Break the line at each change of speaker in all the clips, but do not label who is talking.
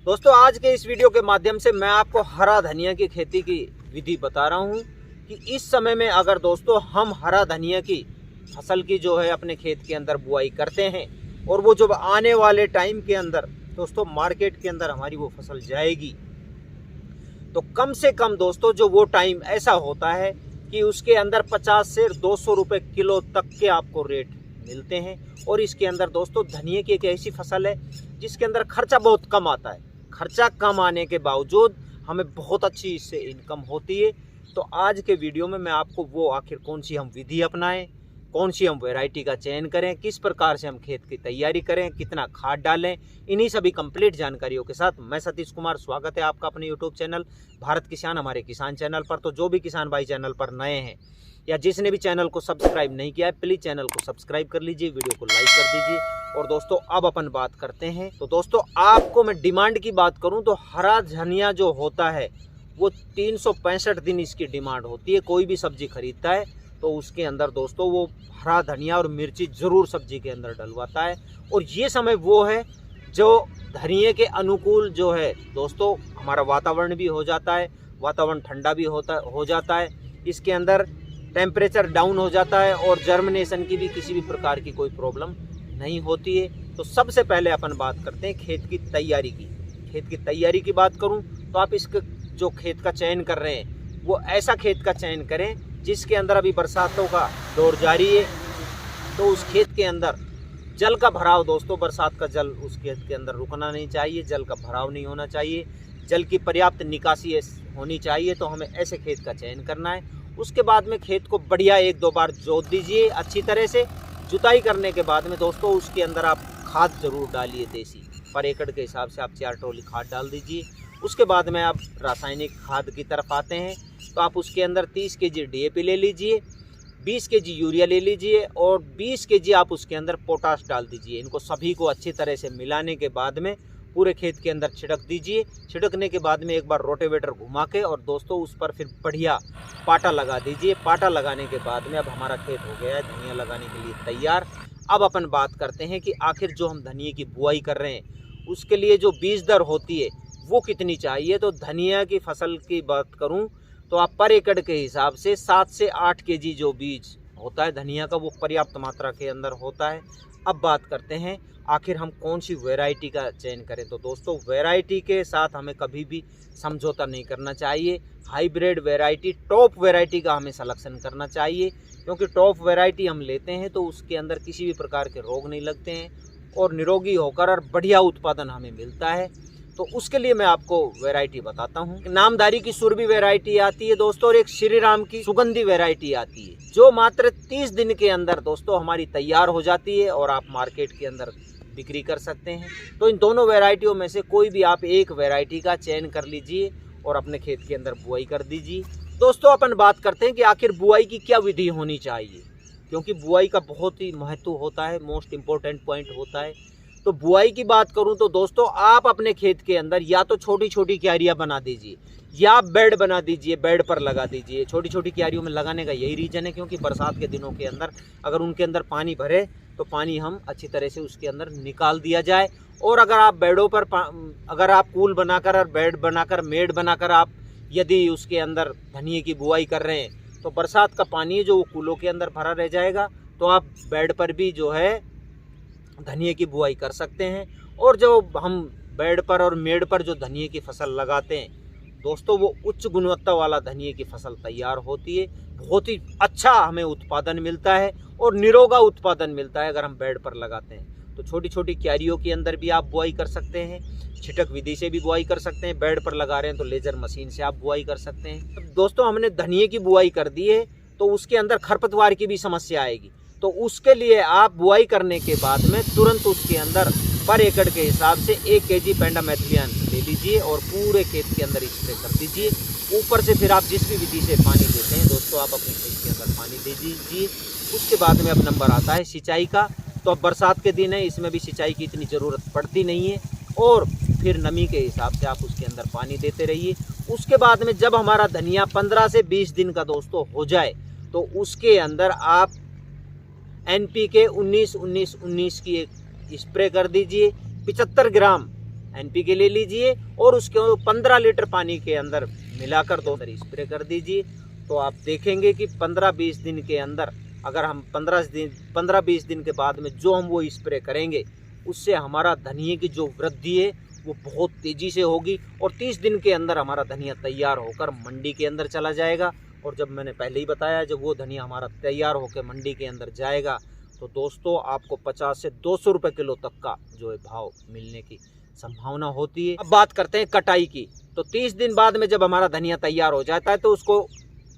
दोस्तों आज के इस वीडियो के माध्यम से मैं आपको हरा धनिया की खेती की विधि बता रहा हूं कि इस समय में अगर दोस्तों हम हरा धनिया की फसल की जो है अपने खेत के अंदर बुआई करते हैं और वो जब आने वाले टाइम के अंदर दोस्तों मार्केट के अंदर हमारी वो फसल जाएगी, तो कम से कम दोस्तों जो वो टाइम ऐसा होता है कि उसके अंदर 50 से 200 रुपये किलो तक के आपको रेट मिलते हैं। और इसके अंदर दोस्तों धनिया की एक ऐसी फसल है जिसके अंदर खर्चा बहुत कम आता है। खर्चा कम आने के बावजूद हमें बहुत अच्छी इससे इनकम होती है। तो आज के वीडियो में मैं आपको वो आखिर कौन सी हम विधि अपनाएं, कौन सी हम वैरायटी का चयन करें, किस प्रकार से हम खेत की तैयारी करें, कितना खाद डालें, इन्हीं सभी कंप्लीट जानकारियों के साथ मैं सतीश कुमार स्वागत है आपका अपने यूट्यूब चैनल भारत किसान हमारे किसान चैनल पर। तो जो भी किसान भाई चैनल पर नए हैं या जिसने भी चैनल को सब्सक्राइब नहीं किया है, प्लीज़ चैनल को सब्सक्राइब कर लीजिए, वीडियो को लाइक कर दीजिए। और दोस्तों अब अपन बात करते हैं। तो दोस्तों आपको मैं डिमांड की बात करूं तो हरा धनिया जो होता है वो 365 दिन इसकी डिमांड होती है। कोई भी सब्जी खरीदता है तो उसके अंदर दोस्तों वो हरा धनिया और मिर्ची ज़रूर सब्जी के अंदर डलवाता है। और ये समय वो है जो धनिये के अनुकूल जो है दोस्तों हमारा वातावरण भी हो जाता है, वातावरण ठंडा भी हो जाता है, इसके अंदर टेम्परेचर डाउन हो जाता है और जर्मिनेशन की भी किसी भी प्रकार की कोई प्रॉब्लम नहीं होती है। तो सबसे पहले अपन बात करते हैं खेत की तैयारी की। खेत की तैयारी की बात करूं तो आप इसके जो खेत का चयन कर रहे हैं वो ऐसा खेत का चयन करें जिसके अंदर अभी बरसातों का दौर जारी है। तो उस खेत के अंदर जल का भराव दोस्तों, बरसात का जल उस खेत के अंदर रुकना नहीं चाहिए, जल का भराव नहीं होना चाहिए, जल की पर्याप्त निकासी होनी चाहिए। तो हमें ऐसे खेत का चयन करना है। उसके बाद में खेत को बढ़िया 1-2 बार जोत दीजिए अच्छी तरह से। जुताई करने के बाद में दोस्तों उसके अंदर आप खाद जरूर डालिए, देसी पर एकड़ के हिसाब से आप 4 ट्रॉली खाद डाल दीजिए। उसके बाद में आप रासायनिक खाद की तरफ आते हैं तो आप उसके अंदर 30 kg DAP ले लीजिए, 20 kg यूरिया ले लीजिए और 20 kg आप उसके अंदर पोटाश डाल दीजिए। इनको सभी को अच्छी तरह से मिलाने के बाद में पूरे खेत के अंदर छिड़क दीजिए। छिड़कने के बाद में एक बार रोटेवेटर घुमा के और दोस्तों उस पर फिर बढ़िया पाटा लगा दीजिए। पाटा लगाने के बाद में अब हमारा खेत हो गया है धनिया लगाने के लिए तैयार। अब अपन बात करते हैं कि आखिर जो हम धनिया की बुआई कर रहे हैं उसके लिए जो बीज दर होती है वो कितनी चाहिए। तो धनिया की फसल की बात करूं तो आप पर एकड़ के हिसाब से 7 से 8 kg जो बीज होता है धनिया का वो पर्याप्त मात्रा के अंदर होता है। अब बात करते हैं आखिर हम कौन सी वैरायटी का चयन करें। तो दोस्तों वैरायटी के साथ हमें कभी भी समझौता नहीं करना चाहिए। हाइब्रिड वैरायटी, टॉप वैरायटी का हमें सिलेक्शन करना चाहिए, क्योंकि टॉप वैरायटी हम लेते हैं तो उसके अंदर किसी भी प्रकार के रोग नहीं लगते हैं और निरोगी होकर और बढ़िया उत्पादन हमें मिलता है। तो उसके लिए मैं आपको वैरायटी बताता हूँ। नामधारी की सुरभि वैरायटी आती है दोस्तों और एक श्री राम की सुगंधी वैरायटी आती है जो मात्र 30 दिन के अंदर दोस्तों हमारी तैयार हो जाती है और आप मार्केट के अंदर बिक्री कर सकते हैं। तो इन दोनों वैरायटियों में से कोई भी आप एक वैरायटी का चयन कर लीजिए और अपने खेत के अंदर बुआई कर दीजिए। दोस्तों अपन बात करते हैं कि आखिर बुआई की क्या विधि होनी चाहिए, क्योंकि बुआई का बहुत ही महत्व होता है, मोस्ट इम्पोर्टेंट पॉइंट होता है। तो बुआई की बात करूं तो दोस्तों आप अपने खेत के अंदर या तो छोटी छोटी क्यारियां बना दीजिए या बेड बना दीजिए, बेड पर लगा दीजिए। छोटी छोटी क्यारियों में लगाने का यही रीज़न है क्योंकि बरसात के दिनों के अंदर अगर उनके अंदर पानी भरे तो पानी हम अच्छी तरह से उसके अंदर निकाल दिया जाए। और अगर आप बेडों पर अगर आप कूल बनाकर और बेड बनाकर मेड बनाकर आप यदि उसके अंदर धनिये की बुआई कर रहे हैं तो बरसात का पानी जो वो कूलों के अंदर भरा रह जाएगा। तो आप बेड पर भी जो है धनिये की बुआई कर सकते हैं। और जो हम बेड पर और मेड पर जो धनिये की फसल लगाते हैं दोस्तों वो उच्च गुणवत्ता वाला धनिये की फसल तैयार होती है। बहुत ही अच्छा हमें उत्पादन मिलता है और निरोगा उत्पादन मिलता है अगर हम बेड पर लगाते हैं। तो छोटी छोटी क्यारियों के अंदर भी आप बुआई कर सकते हैं, छिटक विधि से भी बुआई कर सकते हैं। बेड पर लगा रहे हैं तो लेजर मशीन से आप बुआई कर सकते हैं। तो दोस्तों हमने धनिये की बुआई कर दी है तो उसके अंदर खरपतवार की भी समस्या आएगी। तो उसके लिए आप बुआई करने के बाद में तुरंत उसके अंदर पर एकड़ के हिसाब से 1 kg पेंडामेथिलिन ले लीजिए और पूरे खेत के अंदर स्प्रे कर दीजिए। ऊपर से फिर आप जिस भी विधि से पानी देते हैं दोस्तों आप अपने खेत के अंदर पानी दे दीजिए। उसके बाद में अब नंबर आता है सिंचाई का। तो अब बरसात के दिन है, इसमें भी सिंचाई की इतनी ज़रूरत पड़ती नहीं है और फिर नमी के हिसाब से आप उसके अंदर पानी देते रहिए। उसके बाद में जब हमारा धनिया 15 से 20 दिन का दोस्तों हो जाए तो उसके अंदर आप NPK 19-19-19 की एक स्प्रे कर दीजिए। 75 ग्राम NPK ले लीजिए और उसके 15 लीटर पानी के अंदर मिलाकर 2 बार स्प्रे कर दीजिए। तो आप देखेंगे कि 15-20 दिन के अंदर, अगर हम 15-20 दिन के बाद में जो हम वो स्प्रे करेंगे, उससे हमारा धनिये की जो वृद्धि है वो बहुत तेज़ी से होगी और 30 दिन के अंदर हमारा धनिया तैयार होकर मंडी के अंदर चला जाएगा। और जब मैंने पहले ही बताया, जब वो धनिया हमारा तैयार होकर मंडी के अंदर जाएगा तो दोस्तों आपको 50 से 200 रुपये किलो तक का जो है भाव मिलने की संभावना होती है। अब बात करते हैं कटाई की। तो 30 दिन बाद में जब हमारा धनिया तैयार हो जाता है तो उसको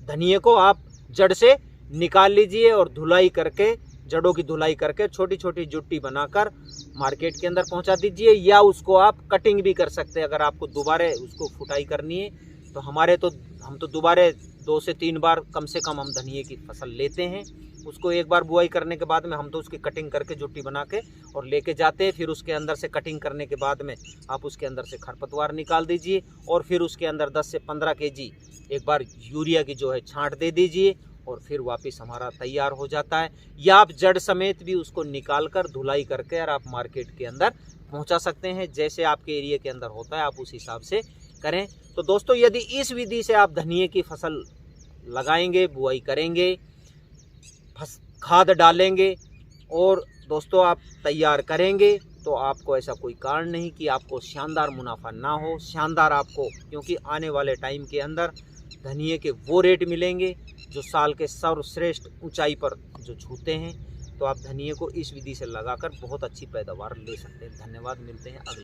धनिये को आप जड़ से निकाल लीजिए और धुलाई करके, जड़ों की धुलाई करके छोटी छोटी जुट्टी बनाकर मार्केट के अंदर पहुंचा दीजिए, या उसको आप कटिंग भी कर सकते हैं। अगर आपको दोबारा उसको फुटाई करनी है तो हम तो दोबारा 2 से 3 बार कम से कम हम धनिये की फसल लेते हैं। उसको एक बार बुआई करने के बाद में हम तो उसकी कटिंग करके जुट्टी बना के और लेके जाते हैं। फिर उसके अंदर से कटिंग करने के बाद में आप उसके अंदर से खरपतवार निकाल दीजिए और फिर उसके अंदर 10 से 15 kg एक बार यूरिया की जो है छांट दे दीजिए और फिर वापस हमारा तैयार हो जाता है। या आप जड़ समेत भी उसको निकाल कर धुलाई करके और आप मार्केट के अंदर पहुंचा सकते हैं। जैसे आपके एरिया के अंदर होता है आप उस हिसाब से करें। तो दोस्तों यदि इस विधि से आप धनिये की फसल लगाएंगे, बुआई करेंगे, खाद डालेंगे और दोस्तों आप तैयार करेंगे तो आपको ऐसा कोई कारण नहीं कि आपको शानदार मुनाफा ना हो। शानदार आपको, क्योंकि आने वाले टाइम के अंदर धनिये के वो रेट मिलेंगे जो साल के सर्वश्रेष्ठ ऊंचाई पर जो छूते हैं। तो आप धनिये को इस विधि से लगाकर बहुत अच्छी पैदावार ले सकते हैं। धन्यवाद, मिलते हैं अगले।